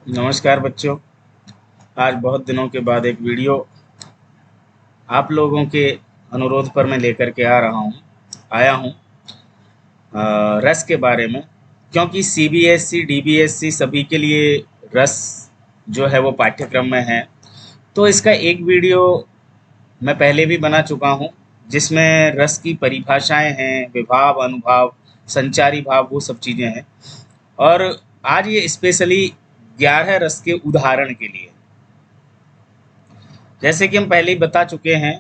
नमस्कार बच्चों। आज बहुत दिनों के बाद एक वीडियो आप लोगों के अनुरोध पर मैं लेकर के आया हूँ रस के बारे में। क्योंकि सीबीएसई डीबीएसई सभी के लिए रस जो है वो पाठ्यक्रम में है। तो इसका एक वीडियो मैं पहले भी बना चुका हूँ, जिसमें रस की परिभाषाएं हैं, विभाव, अनुभाव, संचारी भाव, वो सब चीज़ें हैं। और आज ये स्पेशली 11 रस के उदाहरण के लिए। जैसे कि हम पहले ही बता चुके हैं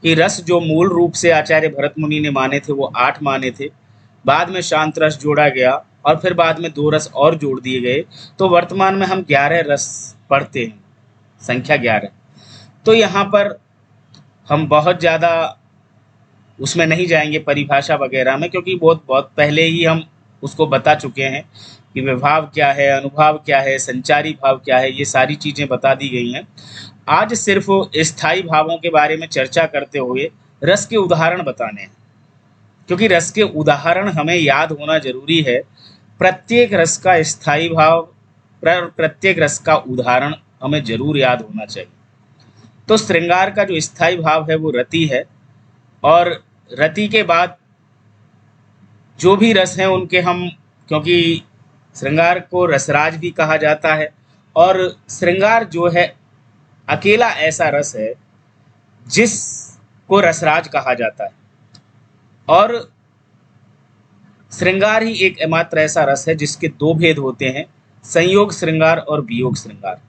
कि रस जो मूल रूप से आचार्य भरत मुनि ने माने थे वो 8 माने थे। बाद में शांत रस जोड़ा गया और फिर बाद में 2 रस और जोड़ दिए गए। तो वर्तमान में हम 11 रस पढ़ते हैं, संख्या 11। तो यहाँ पर हम बहुत ज़्यादा उसमें नहीं जाएंगे परिभाषा वगैरह में, क्योंकि बहुत बहुत पहले ही हम उसको बता चुके हैं कि विभाव क्या है, अनुभाव क्या है, संचारी भाव क्या है, ये सारी चीज़ें बता दी गई हैं। आज सिर्फ स्थायी भावों के बारे में चर्चा करते हुए रस के उदाहरण बताने हैं, क्योंकि रस के उदाहरण हमें याद होना जरूरी है। प्रत्येक रस का स्थायी भाव, प्रत्येक रस का उदाहरण हमें जरूर याद होना चाहिए। तो श्रृंगार का जो स्थायी भाव है वो रति है, और रति के बाद जो भी रस हैं उनके हम, क्योंकि श्रृंगार को रसराज भी कहा जाता है, और श्रृंगार जो है अकेला ऐसा रस है जिसको रसराज कहा जाता है। और श्रृंगार ही एकमात्र ऐसा रस है जिसके 2 भेद होते हैं, संयोग श्रृंगार और वियोग श्रृंगार।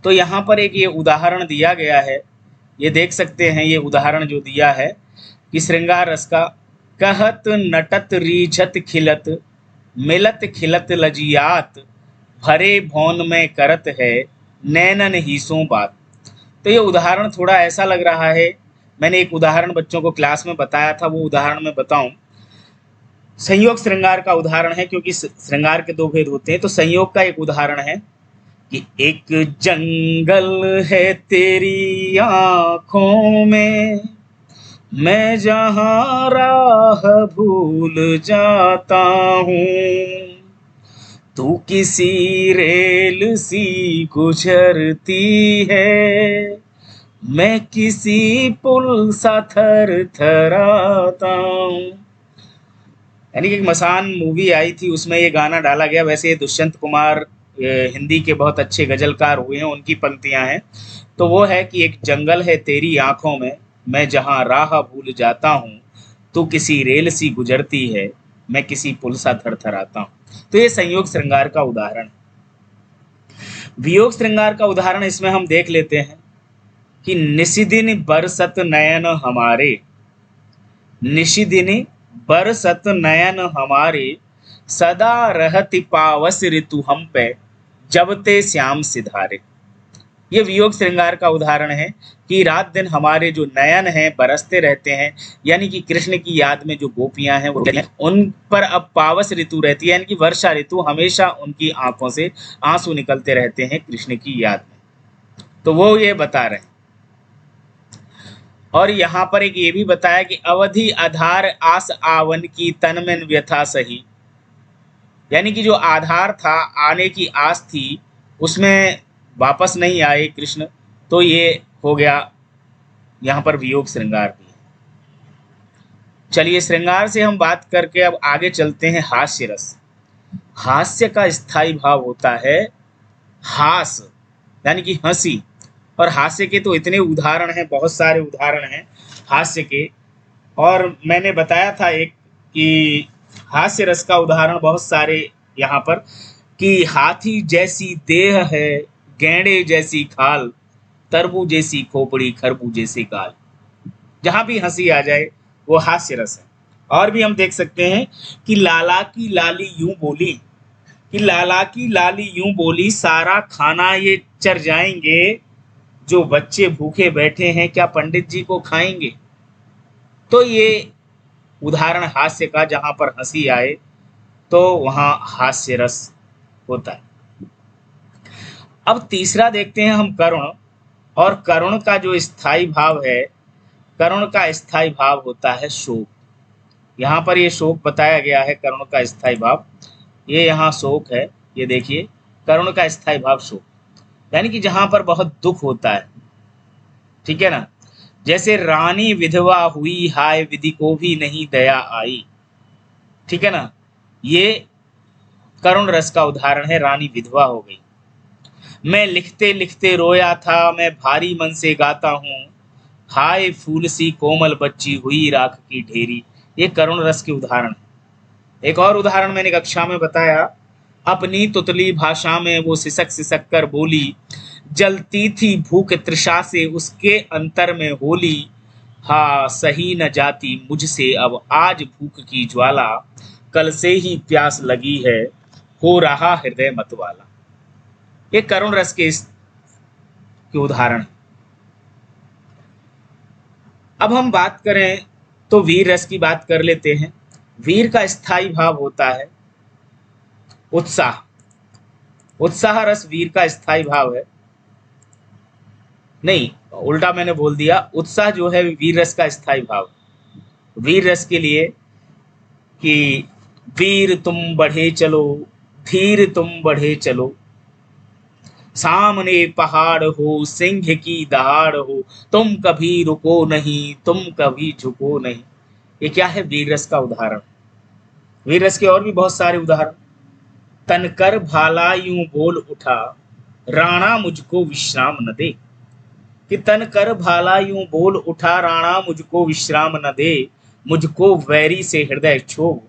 तो यहाँ पर एक ये उदाहरण दिया गया है, ये देख सकते हैं। ये उदाहरण जो दिया है कि श्रृंगार रस का, कहत नटत रीझत खिलत, मिलत खिलत लजियात, भरे भौन में करत है, नैनन हीसों बात। तो ये उदाहरण थोड़ा ऐसा लग रहा है, मैंने एक उदाहरण बच्चों को क्लास में बताया था, वो उदाहरण मैं बताऊं। संयोग श्रृंगार का उदाहरण है, क्योंकि श्रृंगार के 2 भेद होते हैं। तो संयोग का एक उदाहरण है कि एक जंगल है तेरी आँखों में, मैं जहाँ राह भूल जाता हूँ, तू किसी रेल सी गुजरती है, मैं किसी पुल सा थर थराता हूँ। यानी कि एक मसान मूवी आई थी, उसमें ये गाना डाला गया। वैसे ये दुष्यंत कुमार हिंदी के बहुत अच्छे गजलकार हुए हैं, उनकी पंक्तियां हैं। तो वो है कि एक जंगल है तेरी आंखों में, मैं जहाँ राह भूल जाता हूँ, तू किसी रेल सी गुजरती है, मैं किसी पुल सा थरथराता हूँ। तो ये संयोग श्रृंगार का उदाहरण। वियोग श्रृंगार का उदाहरण इसमें हम देख लेते हैं कि निशिदिन बरसत नयन हमारे, निशिदिन बरसत नयन हमारे, सदा रहति पावस ऋतु हम पे, जब ते श्याम सिधारे। ये वियोग श्रृंगार का उदाहरण है कि रात दिन हमारे जो नयन हैं बरसते रहते हैं, यानी कि कृष्ण की याद में जो गोपियां हैं वो उन पर अब पावस ऋतु रहती है, यानी कि वर्षा ऋतु, हमेशा उनकी आंखों से आंसू निकलते रहते हैं कृष्ण की याद में। तो वो ये बता रहे हैं। और यहाँ पर एक ये भी बताया कि अवधि आधार आस आवन की तन में व्यथा सही, यानी कि जो आधार था, आने की आस थी, उसमें वापस नहीं आए कृष्ण। तो ये हो गया यहाँ पर वियोग श्रृंगार भी है। चलिए, श्रृंगार से हम बात करके अब आगे चलते हैं हास्य रस। हास्य का स्थायी भाव होता है हास, यानी कि हंसी। और हास्य के तो इतने उदाहरण हैं, बहुत सारे उदाहरण हैं हास्य के। और मैंने बताया था एक कि हास्य रस का उदाहरण बहुत सारे यहाँ पर, कि हाथी जैसी देह है, गैंडे जैसी खाल, तरबूज जैसी खोपड़ी, खरबूज जैसी गाल। जहाँ भी हंसी आ जाए वो हास्य रस है। और भी हम देख सकते हैं कि लाला की लाली यूं बोली, कि लाला की लाली यूं बोली, सारा खाना ये चर जाएंगे, जो बच्चे भूखे बैठे हैं क्या पंडित जी को खाएंगे। तो ये उदाहरण हास्य का, जहाँ पर हंसी आए तो वहाँ हास्य रस होता है। अब तीसरा देखते हैं हम करुण। और करुण का जो स्थायी भाव है, करुण का स्थायी भाव होता है शोक। यहाँ पर ये शोक बताया गया है, करुण का स्थायी भाव। ये यहाँ शोक है, ये देखिए करुण का स्थायी भाव शोक, यानी कि जहां पर बहुत दुख होता है, ठीक है ना। जैसे रानी विधवा हुई, हाय विधि को भी नहीं दया आई, ठीक है ना। ये करुण रस का उदाहरण है, रानी विधवा हो गई। मैं लिखते लिखते रोया था, मैं भारी मन से गाता हूँ, हाय फूल सी कोमल बच्ची हुई राख की ढेरी। ये करुण रस के उदाहरण है। एक और उदाहरण मैंने कक्षा में बताया, अपनी तुतली भाषा में वो सिसक सिसक कर बोली, जलती थी भूख तृषा से उसके अंतर में होली, हाँ सही न जाती मुझसे अब आज भूख की ज्वाला, कल से ही प्यास लगी है हो रहा हृदय मतवाला। ये करुण रस के उदाहरण। अब हम बात करें तो वीर रस की बात कर लेते हैं। वीर का स्थायी भाव होता है उत्साह। उत्साह रस वीर का स्थायी भाव है, नहीं उल्टा मैंने बोल दिया, उत्साह जो है वीर रस का स्थायी भाव। वीर रस के लिए कि वीर तुम बढ़े चलो, धीर तुम बढ़े चलो, सामने पहाड़ हो सिंह की दहाड़ हो, तुम कभी रुको नहीं तुम कभी झुको नहीं। ये क्या है? वीर रस का उदाहरण। वीर रस के और भी बहुत सारे उदाहरण। तनकर भाला यूं बोल उठा, राणा मुझको विश्राम न दे, कि तन कर भाला यूं बोल उठा, राणा मुझको विश्राम न दे, मुझको वैरी से हृदय क्षोभ,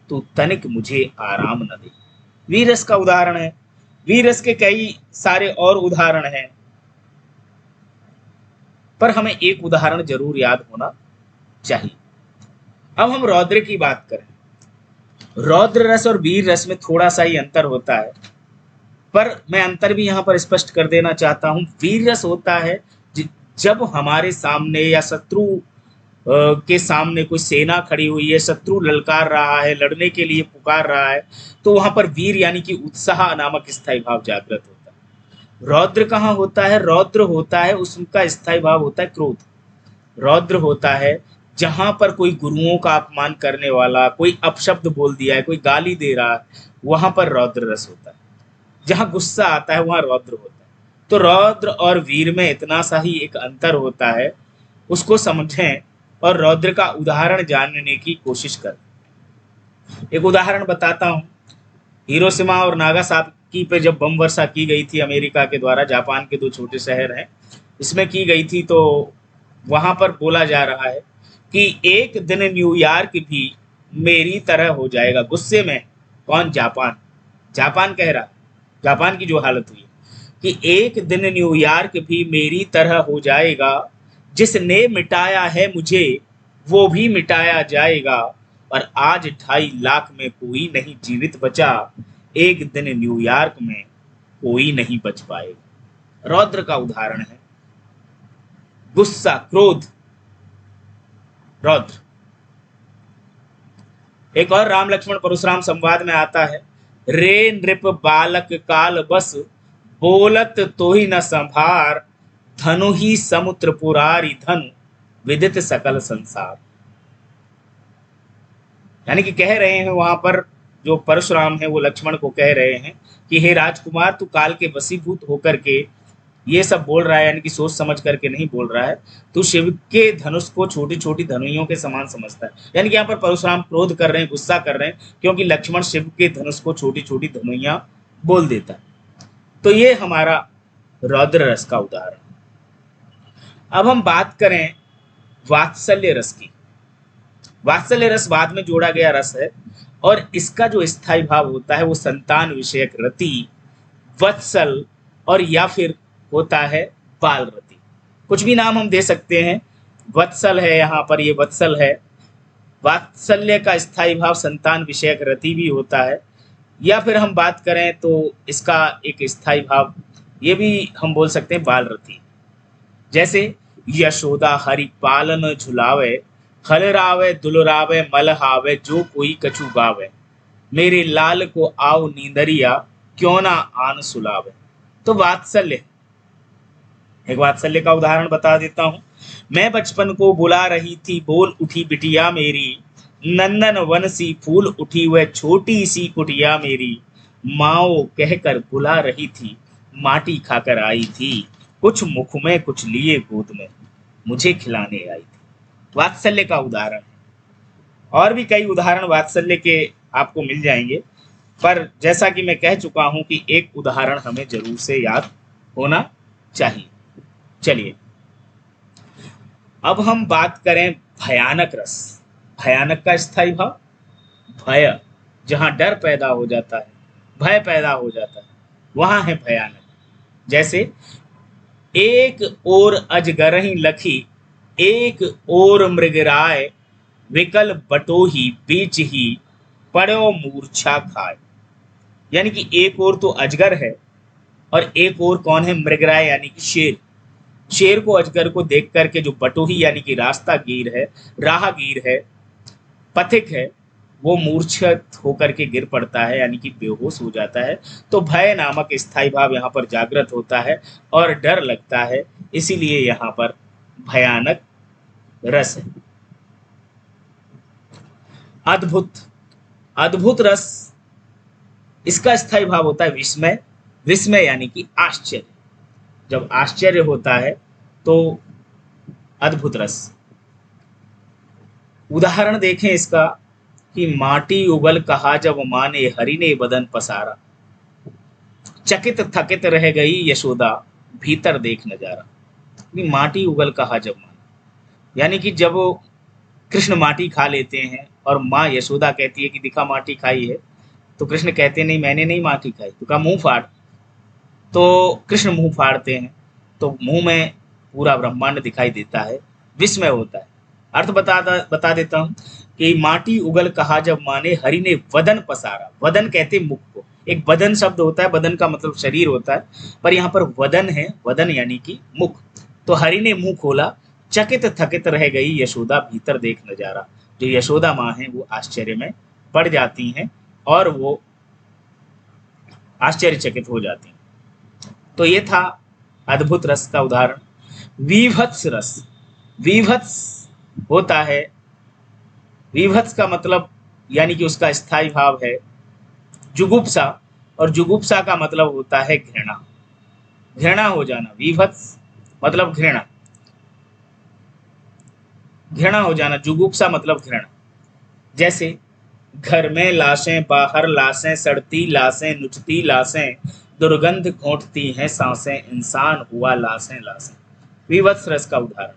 तू तनिक मुझे आराम न दे। वीर रस का उदाहरण है। वीर रस के कई सारे और उदाहरण हैं, पर हमें एक उदाहरण जरूर याद होना चाहिए। अब हम रौद्र की बात करें। रौद्र रस और वीर रस में थोड़ा सा ही अंतर होता है, पर मैं अंतर भी यहाँ पर स्पष्ट कर देना चाहता हूँ। वीर रस होता है जब हमारे सामने या शत्रु के सामने कोई सेना खड़ी हुई है, शत्रु ललकार रहा है, लड़ने के लिए पुकार रहा है, तो वहां पर वीर यानी कि उत्साह नामक स्थायी भाव जागृत होता है। रौद्र कहाँ होता है? रौद्र होता है उसका स्थायी भाव होता है क्रोध। रौद्र होता है जहां पर कोई गुरुओं का अपमान करने वाला, कोई अपशब्द बोल दिया है, कोई गाली दे रहा है, वहां पर रौद्र रस होता है। जहां गुस्सा आता है वहां रौद्र होता है। तो रौद्र और वीर में इतना सा ही एक अंतर होता है, उसको समझें और रौद्र का उदाहरण जानने की कोशिश करें। एक उदाहरण बताता हूं। हिरोशिमा और नागासाकी पे जब बम वर्षा की गई थी अमेरिका के द्वारा, जापान के दो छोटे शहर हैं इसमें की गई थी, तो वहां पर बोला जा रहा है कि एक दिन न्यूयॉर्क भी मेरी तरह हो जाएगा। गुस्से में कौन? जापान। जापान कह रहा, जापान की जो हालत हुई कि एक दिन न्यूयॉर्क भी मेरी तरह हो जाएगा, जिसने मिटाया है मुझे वो भी मिटाया जाएगा, और आज 2.5 लाख में कोई नहीं जीवित बचा, एक दिन न्यूयॉर्क में कोई नहीं बच पाएगा। रौद्र का उदाहरण है गुस्सा, क्रोध, रौद्र। एक और राम लक्ष्मण परशुराम संवाद में आता है, रे नृप बालक काल बस, बोलत तो ही न संभार, धनु ही समुद्र पुरारी धनु, विदित सकल संसार। यानी कि कह रहे हैं वहां पर जो परशुराम है वो लक्ष्मण को कह रहे हैं कि हे राजकुमार, तू काल के वशीभूत होकर के ये सब बोल रहा है, यानी कि सोच समझ करके नहीं बोल रहा है। तू शिव के धनुष को छोटी छोटी धनुइयों के समान समझता है। यानी कि यहाँ पर परशुराम क्रोध कर रहे हैं, गुस्सा कर रहे हैं, क्योंकि लक्ष्मण शिव के धनुष को छोटी छोटी धनुइयां बोल देता है। तो ये हमारा रौद्र रस का उदाहरण। अब हम बात करें वात्सल्य रस की। वात्सल्य रस बाद में जोड़ा गया रस है, और इसका जो स्थायी भाव होता है वो संतान विषयक रति, वत्सल, और या फिर होता है बाल रति। कुछ भी नाम हम दे सकते हैं। वत्सल है यहाँ पर, ये वत्सल है। वात्सल्य का स्थायी भाव संतान विषयक रति भी होता है, या फिर हम बात करें तो इसका एक स्थायी भाव ये भी हम बोल सकते हैं बाल रति। जैसे यशोदा हरि पालन झुलावे, खलरावे दुलरावे मलहावे, जो कोई कछु गावे, मेरे लाल को आओ नींदरिया, क्यों ना आन सुलावे। तो वात्सल्य, एक वात्सल्य का उदाहरण बता देता हूं। मैं बचपन को बुला रही थी, बोल उठी बिटिया मेरी, नंदन वन सी फूल उठी वह छोटी सी कुटिया मेरी, माओ कहकर बुला रही थी, माटी खाकर आई थी, कुछ मुख में कुछ लिए गोद में, मुझे खिलाने आई थी। वात्सल्य का उदाहरण है। और भी कई उदाहरण वात्सल्य के आपको मिल जाएंगे, पर जैसा कि मैं कह चुका हूं कि एक उदाहरण हमें जरूर से याद होना चाहिए। चलिए अब हम बात करें भयानक रस। भयानक का स्थायी भाव भय, जहां डर पैदा हो जाता है, भय पैदा हो जाता है, वहां है भयानक। जैसे एक ओर अजगरहि लखी, एक ओर मृगराय, विकल बटोही बीच ही, पड़ो मूर्छा खाए। यानी कि एक ओर तो अजगर है और एक ओर कौन है, मृगराय यानी कि शेर। शेर को अजगर को देख करके जो बटोही यानी कि रास्तागीर है, राहगीर है, पथिक है, वो मूर्छित होकर के गिर पड़ता है यानी कि बेहोश हो जाता है। तो भय नामक स्थायी भाव यहाँ पर जागृत होता है और डर लगता है, इसीलिए यहाँ पर भयानक रस है। अद्भुत, अद्भुत रस, इसका स्थायी भाव होता है विस्मय। विस्मय यानी कि आश्चर्य, जब आश्चर्य होता है तो अद्भुत रस। उदाहरण देखें इसका कि माटी उगल कहा जब माने, हरि ने बदन पसारा, चकित थकित रह गई यशोदा, भीतर देख नजारा। माटी उगल कहा जब माने, यानी कि जब कृष्ण माटी खा लेते हैं और माँ यशोदा कहती है कि दिखा माटी खाई है, तो कृष्ण कहते नहीं मैंने नहीं माटी खाई, तो कहा मुंह फाड़। तो कृष्ण मुंह फाड़ते हैं तो मुंह में पूरा ब्रह्मांड दिखाई देता है, विस्मय होता है। अर्थ बता देता हूं कि माटी उगल कहा जब माने, हरि ने वदन पसारा। वदन कहते मुख को, एक बदन शब्द होता है, बदन का मतलब शरीर होता है, पर यहाँ पर वदन है, वदन यानी कि मुख। तो हरि ने मुंह खोला, चकित थकित रह गई यशोदा, भीतर देख नजारा। जो यशोदा माँ है वो आश्चर्य में पड़ जाती हैं और वो आश्चर्यचकित हो जाती हैं। तो ये था अद्भुत रस का उदाहरण। विभत्स रस, विभत्स होता है, विभत्स का मतलब यानी कि उसका स्थायी भाव है जुगुप्सा, और जुगुप्सा का मतलब होता है घृणा, घृणा हो जाना। विभत्स मतलब घृणा, घृणा हो जाना, जुगुप्सा मतलब घृणा। जैसे घर में लाशें, बाहर लाशें, सड़ती लाशें, नुचती लाशें, दुर्गंध घोंटती हैं सांसें, इंसान हुआ लाशें लाशें। विभत्स रस का उदाहरण।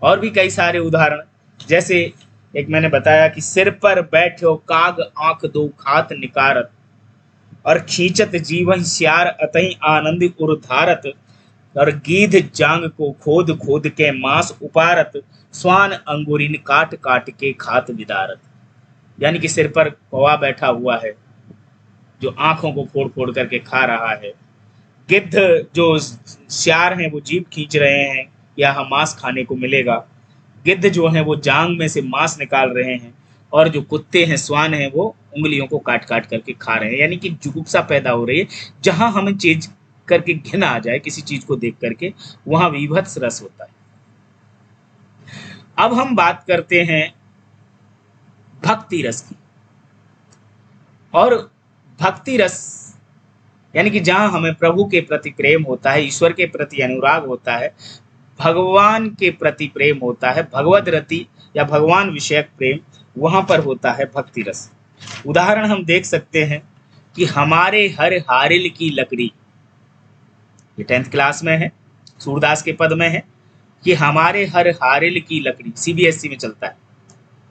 और भी कई सारे उदाहरण, जैसे एक मैंने बताया कि सिर पर बैठो काग आंख दो खात निकारत, और खींचत जीवन श्यार अतहि आनंद उर्धारत, और गीध जांग को खोद खोद के मांस उपारत, स्वान अंगुरिन काट काट के खात विदारत। यानी कि सिर पर कौवा बैठा हुआ है जो आंखों को फोड़ फोड़ करके खा रहा है, गिद्ध जो श्यार हैं वो जीभ खींच रहे हैं यहाँ मांस खाने को मिलेगा, गिद्ध जो है वो जांग में से मांस निकाल रहे हैं, और जो कुत्ते हैं स्वान हैं वो उंगलियों को काट काट करके खा रहे हैं। यानी कि जुगुप्सा पैदा हो रही है, जहां हमें चीज करके घिन आ जाए किसी चीज को देख करके, वहां विभत्स रस होता है। अब हम बात करते हैं भक्ति रस की। और भक्ति रस यानी कि जहां हमें प्रभु के प्रति प्रेम होता है, ईश्वर के प्रति अनुराग होता है, भगवान के प्रति प्रेम होता है, भगवद रति या भगवान विषयक प्रेम, वहां पर होता है भक्ति रस। उदाहरण हम देख सकते हैं कि हमारे हर हारिल की लकड़ी, ये 10th क्लास में है, सूरदास के पद में है कि हमारे हर हारिल की लकड़ी, सीबीएसई में चलता है,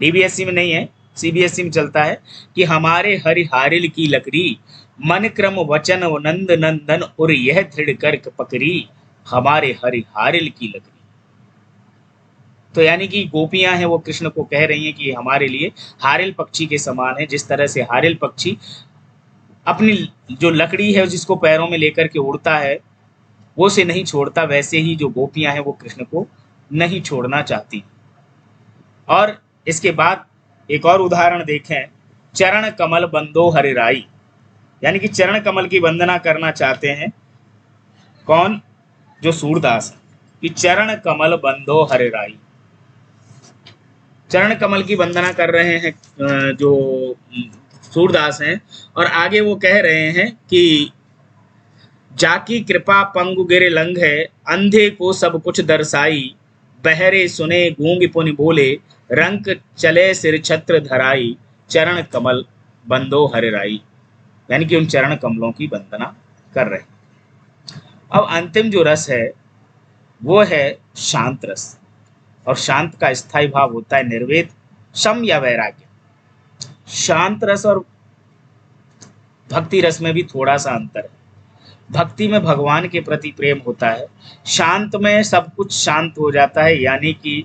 डीबीएसई में नहीं है, सीबीएसई में चलता है कि हमारे हरि हारिल की लकड़ी, मन क्रम वचन नंद नंदन और यह दृढ़ कर पकड़ी, हमारे हरि हारिल की लकड़ी। तो यानी कि गोपियां हैं वो कृष्ण को कह रही हैं कि हमारे लिए हारिल पक्षी के समान है। जिस तरह से हारिल पक्षी अपनी जो लकड़ी है जिसको पैरों में लेकर के उड़ता है वो से नहीं छोड़ता, वैसे ही जो गोपियां हैं वो कृष्ण को नहीं छोड़ना चाहती। और इसके बाद एक और उदाहरण देखें, चरण कमल बंदो हरिराई, यानी कि चरण कमल की वंदना करना चाहते हैं कौन, जो सूरदास है, कि चरण कमल बंदो हरिराई। चरण कमल की वंदना कर रहे हैं जो सूरदास हैं। और आगे वो कह रहे हैं कि जाकी कृपा पंगु गिर लंघ है, अंधे को सब कुछ दर्शाई, बहरे सुने गूंग पुनि बोले, रंक चले सिर छत्र धराई, चरण कमल बंदो हरिराई। यानी कि उन चरण कमलों की वंदना कर रहे हैं। अब अंतिम जो रस है वो है शांत रस, और शांत का स्थायी भाव होता है निर्वेद, शम या वैराग्य। शांत रस और भक्ति रस में भी थोड़ा सा अंतर है। भक्ति में भगवान के प्रति प्रेम होता है, शांत में सब कुछ शांत हो जाता है, यानी कि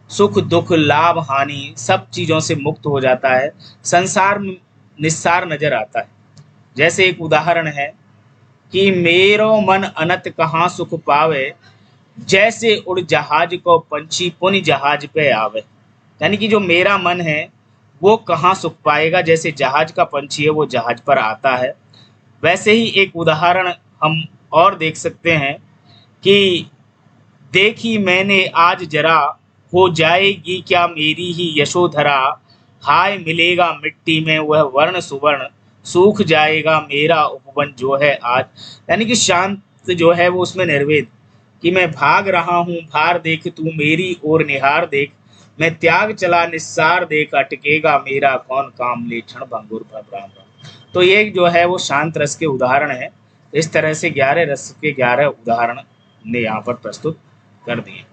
सुख दुख लाभ हानि सब चीजों से मुक्त हो जाता है, संसार निस्सार नजर आता है। जैसे एक उदाहरण है कि मेरो मन अनत कहाँ सुख पावे, जैसे उड़ जहाज को पंछी पुनि जहाज पे आवे। यानी कि जो मेरा मन है वो कहाँ सुख पाएगा, जैसे जहाज का पंछी है वो जहाज पर आता है। वैसे ही एक उदाहरण हम और देख सकते हैं कि देखी मैंने आज जरा, हो जाएगी क्या मेरी ही यशोधरा, हाय मिलेगा मिट्टी में वह वर्ण सुवर्ण, सूख जाएगा मेरा उपवन जो है आज। यानी कि शांत जो है वो उसमें निर्वेद, कि मैं भाग रहा हूँ भार देख तू मेरी ओर निहार देख, मैं त्याग चला निस्सार देख, अटकेगा मेरा कौन काम ले क्षण भंगुर भ्रम राम राम। तो ये जो है वो शांत रस के उदाहरण है। इस तरह से 11 रस के 11 उदाहरण हमने यहाँ पर प्रस्तुत कर दिए।